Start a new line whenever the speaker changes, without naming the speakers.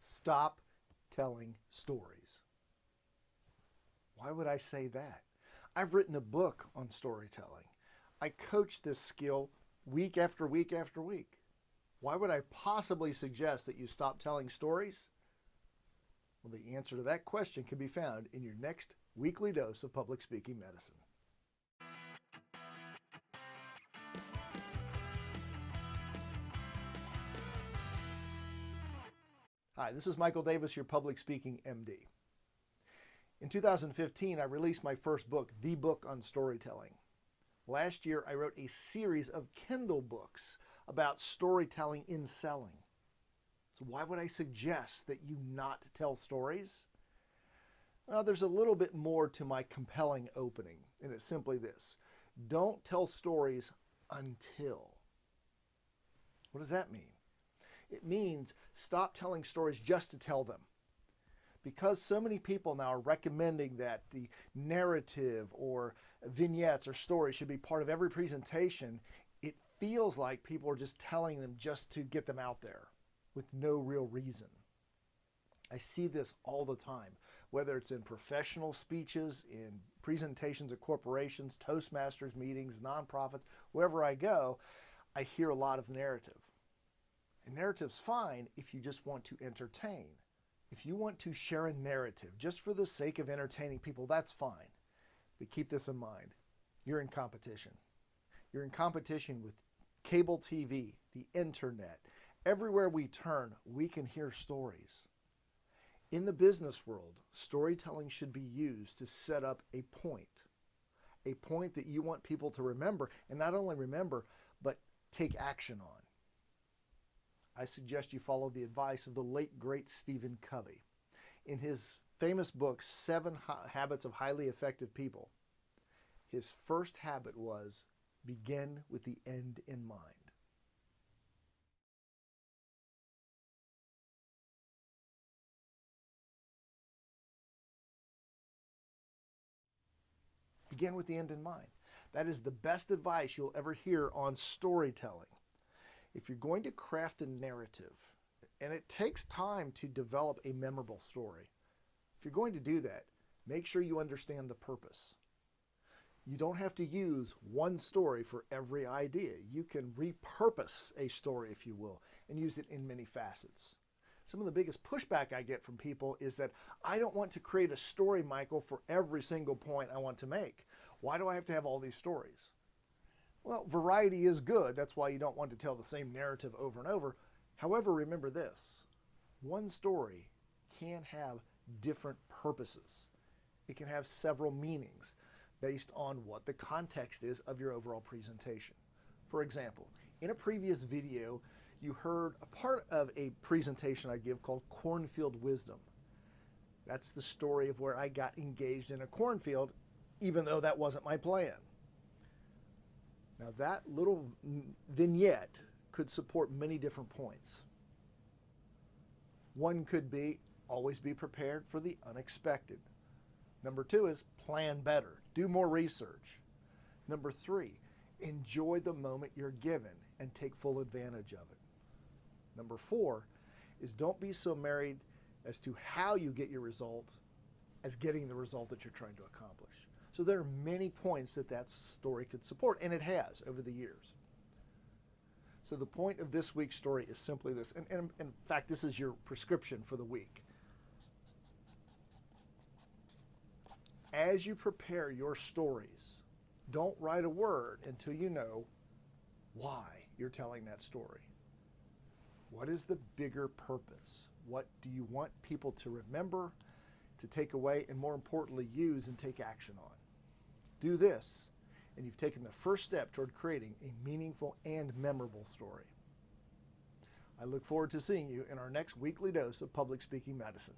Stop telling stories. Why would I say that? I've written a book on storytelling. I coach this skill week after week after week. Why would I possibly suggest that you stop telling stories? Well, the answer to that question can be found in your next weekly dose of public speaking medicine. Hi, this is Michael Davis, your public speaking MD. In 2015, I released my first book, The Book on Storytelling. Last year, I wrote a series of Kindle books about storytelling in selling. So why would I suggest that you not tell stories? Well, there's a little bit more to my compelling opening, and it's simply this. Don't tell stories until. What does that mean? It means stop telling stories just to tell them. Because so many people now are recommending that the narrative or vignettes or stories should be part of every presentation, it feels like people are just telling them just to get them out there with no real reason. I see this all the time, whether it's in professional speeches, in presentations at corporations, Toastmasters meetings, nonprofits, wherever I go, I hear a lot of narrative. And narrative's fine if you just want to entertain. If you want to share a narrative just for the sake of entertaining people, that's fine. But keep this in mind. You're in competition. You're in competition with cable TV, the internet. Everywhere we turn, we can hear stories. In the business world, storytelling should be used to set up a point that you want people to remember, and not only remember, but take action on. I suggest you follow the advice of the late, great Stephen Covey. In his famous book, 7 Habits of Highly Effective People, his first habit was begin with the end in mind. Begin with the end in mind. That is the best advice you'll ever hear on storytelling. If you're going to craft a narrative, and it takes time to develop a memorable story, if you're going to do that, make sure you understand the purpose. You don't have to use one story for every idea. You can repurpose a story, if you will, and use it in many facets. Some of the biggest pushback I get from people is that I don't want to create a story, Michael, for every single point I want to make. Why do I have to have all these stories? Well, variety is good. That's why you don't want to tell the same narrative over and over. However, remember this. One story can have different purposes. It can have several meanings based on what the context is of your overall presentation. For example, in a previous video, you heard a part of a presentation I give called Cornfield Wisdom. That's the story of where I got engaged in a cornfield, even though that wasn't my plan. Now that little vignette could support many different points. One could be, always be prepared for the unexpected. Number 2 is plan better, do more research. Number 3, enjoy the moment you're given and take full advantage of it. Number 4 is don't be so married as to how you get your result as getting the result that you're trying to accomplish. So there are many points that story could support, and it has over the years. So the point of this week's story is simply this, and in fact, this is your prescription for the week. As you prepare your stories, don't write a word until you know why you're telling that story. What is the bigger purpose? What do you want people to remember, to take away, and more importantly, use and take action on? Do this, and you've taken the first step toward creating a meaningful and memorable story. I look forward to seeing you in our next weekly dose of Public Speaking Medicine.